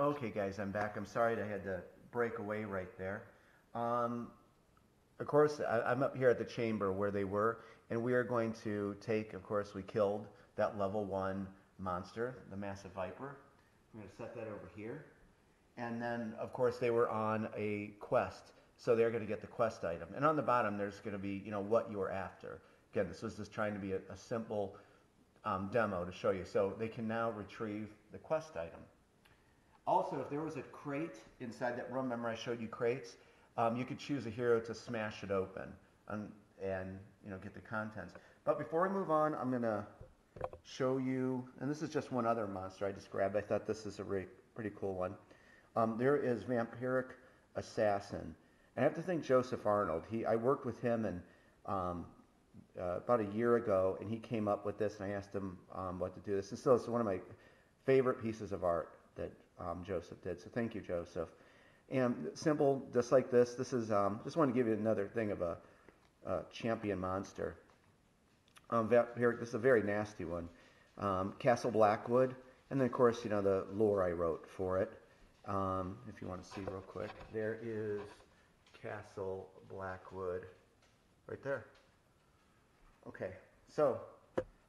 Okay, guys, I'm back. I'm sorry I had to break away right there. Um, of course, I'm up here at the chamber where they were, and we are going to take, of course, we killed that level 1 monster, the massive viper. I'm going to set that over here. And then, of course, they were on a quest, so they're going to get the quest item. And on the bottom, there's going to be, what you were after. Again, this was just trying to be a simple demo to show you. So they can now retrieve the quest item. Also, if there was a crate inside that room, remember I showed you crates, you could choose a hero to smash it open and get the contents. But before we move on, I'm going to show you, and this is just one other monster I just grabbed. I thought this is a pretty cool one. There is Vampiric Assassin. And I have to thank Joseph Arnold. I worked with him about a year ago, and he came up with this, and I asked him what to do this. And so it's one of my favorite pieces of art that Joseph did. So thank you, Joseph. And simple, just like this. This is just want to give you another thing of a champion monster. This is a very nasty one. Castle Blackwood, and then of course the lore I wrote for it. If you want to see real quick, there is Castle Blackwood right there. Okay, so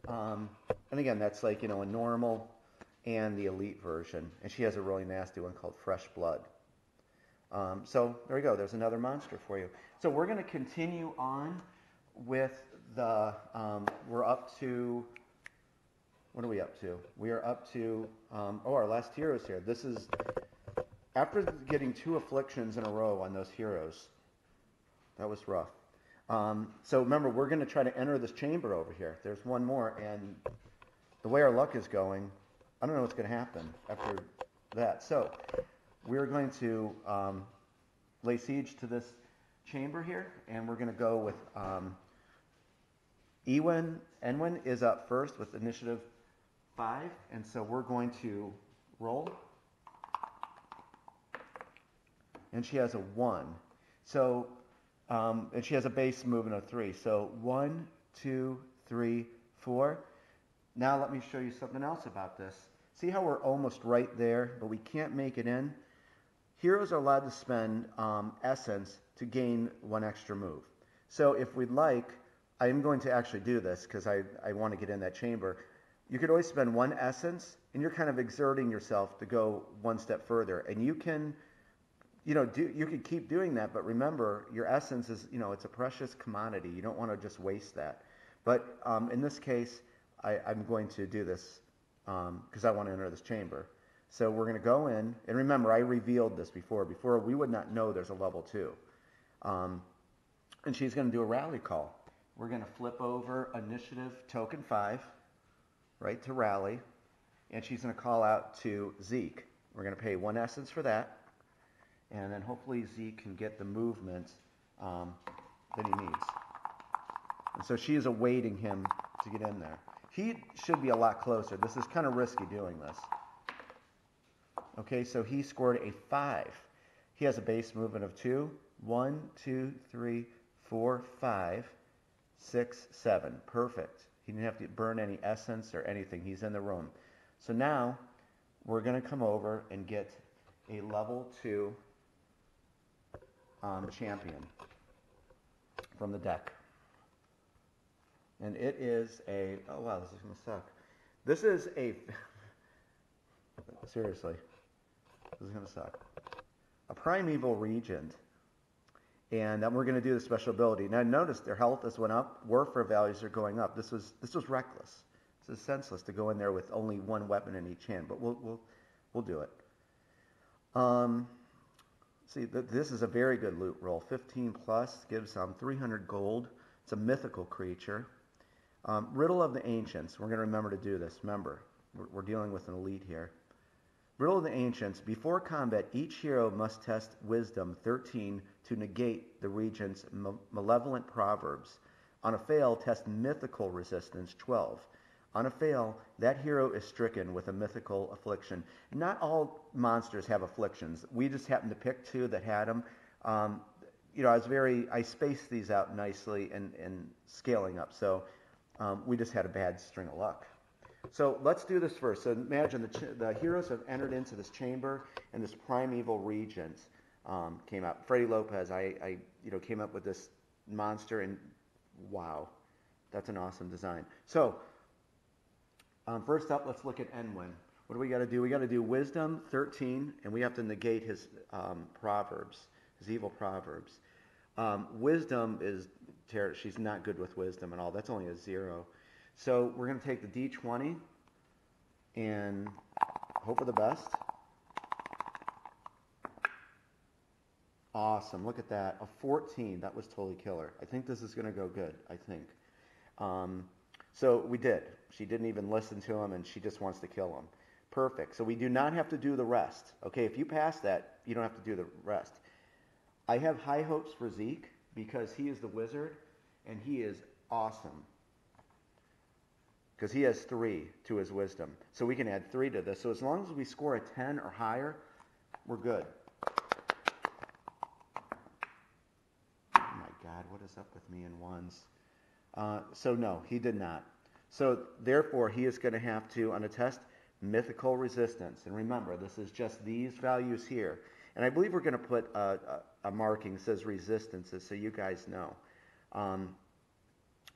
and again that's like a normal and the elite version, and she has a really nasty one called Fresh Blood. So there we go, there's another monster for you. So we're going to continue on with the we're up to, what are we up to? We are up to our last heroes here. This is after getting 2 afflictions in a row on those heroes. That was rough. So remember, we're going to try to enter this chamber over here. There's one more, and the way our luck is going, I don't know what's going to happen after that. So we're going to lay siege to this chamber here, and we're going to go with Enwyn is up first with initiative 5, and so we're going to roll. And she has a 1. So, and she has a base movement of 3. So 1, 2, 3, 4. Now let me show you something else about this. See how we're almost right there, but we can't make it in? Heroes are allowed to spend essence to gain 1 extra move. So if we'd like, I am going to actually do this because I want to get in that chamber. You could always spend 1 essence, and you're kind of exerting yourself to go 1 step further. And you can, you could keep doing that, but remember, your essence is, it's a precious commodity. You don't want to just waste that. But in this case, I'm going to do this because I want to enter this chamber. So we're going to go in, and remember, I revealed this before. Before, we would not know there's a level 2. And she's going to do a rally call. We're going to flip over initiative token 5, right, to rally, and she's going to call out to Zeke. We're going to pay 1 essence for that, and then hopefully Zeke can get the movement that he needs. And so she is awaiting him to get in there. He should be a lot closer. This is kind of risky doing this. Okay, so he scored a 5. He has a base movement of 2. 1, 2, 3, 4, 5, 6, 7. Perfect. He didn't have to burn any essence or anything. He's in the room. So now we're going to come over and get a level 2 champion from the deck. And it is a, oh wow, this is going to suck. This is a, seriously, this is going to suck. A primeval regent. And then we're going to do the special ability. Now notice their health has went up, warfare values are going up. This was reckless. This is senseless to go in there with only 1 weapon in each hand, but we'll do it. See, this is a very good loot roll. 15 plus gives 300 gold. It's a mythical creature. Riddle of the Ancients. We're going to remember to do this. Remember, we're dealing with an elite here. Riddle of the Ancients. Before combat, each hero must test Wisdom 13 to negate the regent's malevolent proverbs. On a fail, test Mythical Resistance 12. On a fail, that hero is stricken with a mythical affliction. Not all monsters have afflictions. We just happened to pick 2 that had them. I spaced these out nicely and scaling up. So we just had a bad string of luck. So let's do this first. So imagine the heroes have entered into this chamber, and this primeval regions came up. Freddy Lopez, I came up with this monster, and wow, that's an awesome design. So first up, let's look at Enwin. What do we got to do? We got to do Wisdom 13, and we have to negate his proverbs, his evil proverbs. Wisdom is terrible. She's not good with wisdom at all. That's only a 0. So we're going to take the D20 and hope for the best. Awesome. Look at that. A 14. That was totally killer. I think this is going to go good. I think. So we did. She didn't even listen to him, and she just wants to kill him. Perfect. So we do not have to do the rest. Okay, if you pass that, you don't have to do the rest. I have high hopes for Zeke because he is the wizard, and he is awesome. Because he has 3 to his wisdom. So we can add 3 to this. So as long as we score a 10 or higher, we're good. Oh my God, what is up with me in ones? So no, he did not. So therefore, he is going to have to, on a test, mythical resistance. And remember, this is just these values here. And I believe we're going to put a marking that says resistances so you guys know.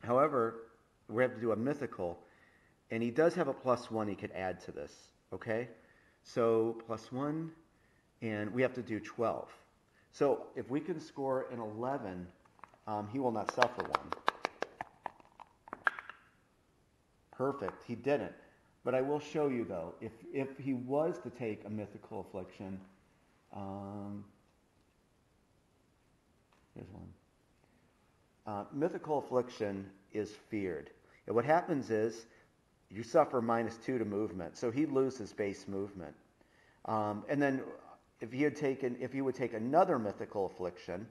However, we have to do a mythical. And he does have a +1 he could add to this. Okay? So +1, and we have to do 12. So if we can score an 11, he will not suffer 1. Perfect. He didn't. But I will show you, though, if he was to take a mythical affliction, here's one. Mythical affliction is feared. And what happens is you suffer -2 to movement, so he'd lose his base movement. And then if he would take another mythical affliction,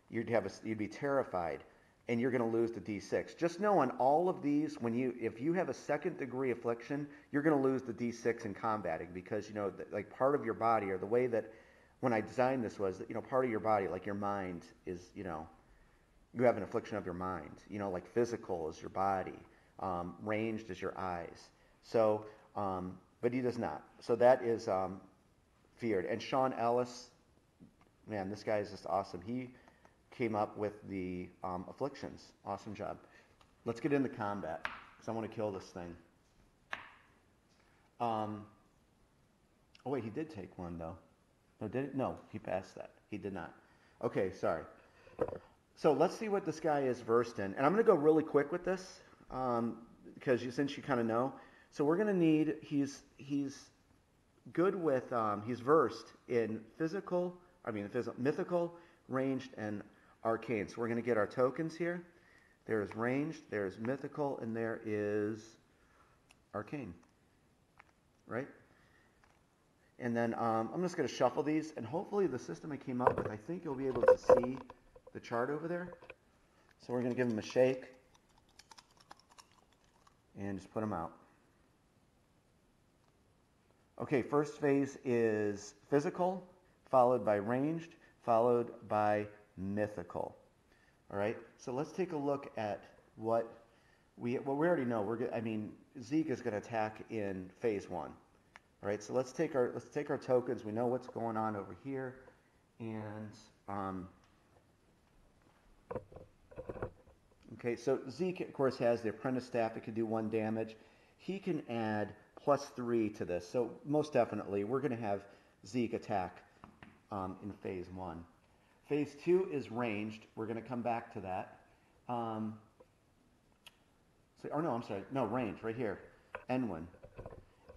you'd be terrified. And you're going to lose the D6. Just know on all of these, if you have a 2nd degree affliction, you're going to lose the D6 in combating because, like part of your body, or the way that when I designed this was that, part of your body, like your mind is, you have an affliction of your mind. Like physical is your body. Ranged is your eyes. So, but he does not. So that is feared. And Sean Ellis, man, this guy is just awesome. He came up with the afflictions. Awesome job. Let's get into combat because I want to kill this thing. Oh wait, he did take 1 though. No, did it? No, he passed that. He did not. Okay, sorry. So let's see what this guy is versed in, and I'm going to go really quick with this because since you kind of know. So we're going to need. He's good with. He's versed in mythical, ranged, and arcane. So we're going to get our tokens here. There's ranged, there's mythical, and there is arcane. Right? And then I'm just going to shuffle these, and hopefully the system I came up with, I think you'll be able to see the chart over there. So we're going to give them a shake and just put them out. Okay, first phase is physical, followed by ranged, followed by mythical. All right, so let's take a look at what we already know. Zeke is going to attack in phase 1. All right, so let's take our tokens. We know what's going on over here, and okay. So Zeke, of course, has the apprentice staff. It can do 1 damage. He can add +3 to this. So most definitely, we're going to have Zeke attack in phase 1. Phase 2 is ranged. We're going to come back to that. Ranged right here. Enwin.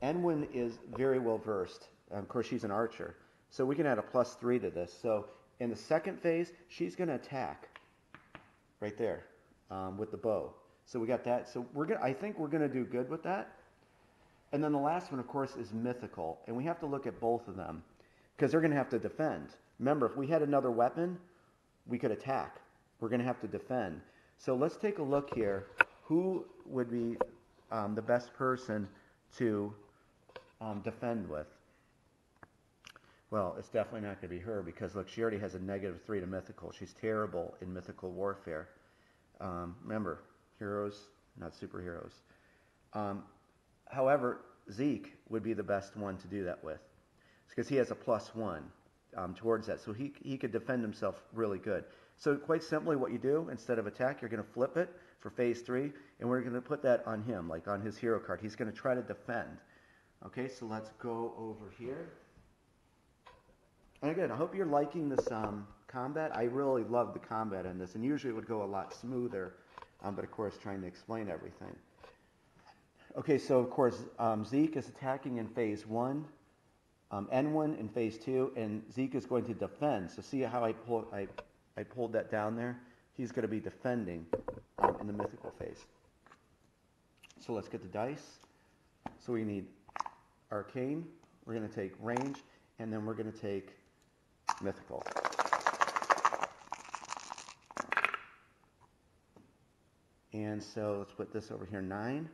Enwin is very well versed. Of course, she's an archer. So we can add a +3 to this. So in the second phase, she's going to attack right there with the bow. So we got that. So I think we're going to do good with that. And then the last one, of course, is mythical. And we have to look at both of them because they're going to have to defend. Remember, if we had another weapon, we could attack. We're going to have to defend. So let's take a look here. Who would be the best person to defend with? Well, it's definitely not going to be her because, look, she already has a -3 to mythical. She's terrible in mythical warfare. Remember, heroes, not superheroes. However, Zeke would be the best one to do that with, because he has a +1 towards that, so he could defend himself really good. So quite simply, what you do, instead of attack, you're going to flip it for phase 3, and we're going to put that on him, like on his hero card. He's going to try to defend. Okay, so let's go over here. And again, I hope you're liking this combat. I really love the combat in this, and usually it would go a lot smoother, but of course trying to explain everything. Okay, so of course Zeke is attacking in phase 1, N1 in phase 2, and Zeke is going to defend. So see how I pulled that down there? He's going to be defending in the mythical phase. So let's get the dice. So we need arcane, we're going to take range, and then we're going to take mythical. And so let's put this over here, 9.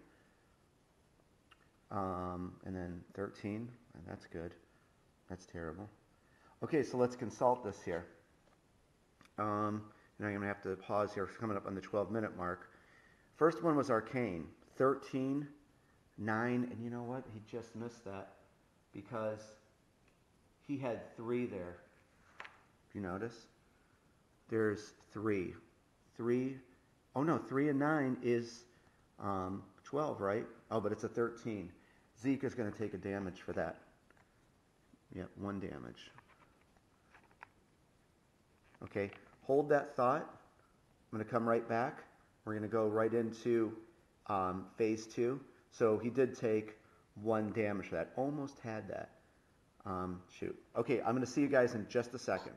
And then 13. That's good. That's terrible. Okay, so let's consult this here. And I'm going to have to pause here. It's coming up on the 12-minute mark. First one was arcane. 13, 9, and you know what? He just missed that because he had 3 there. If you notice, there's 3. 3. Oh no, 3 and 9 is 12, right? Oh, but it's a 13. Zeke is going to take a damage for that. Yeah, 1 damage. Okay, hold that thought. I'm going to come right back. We're going to go right into phase 2. So he did take 1 damage for that. Almost had that. Shoot. Okay, I'm going to see you guys in just a second.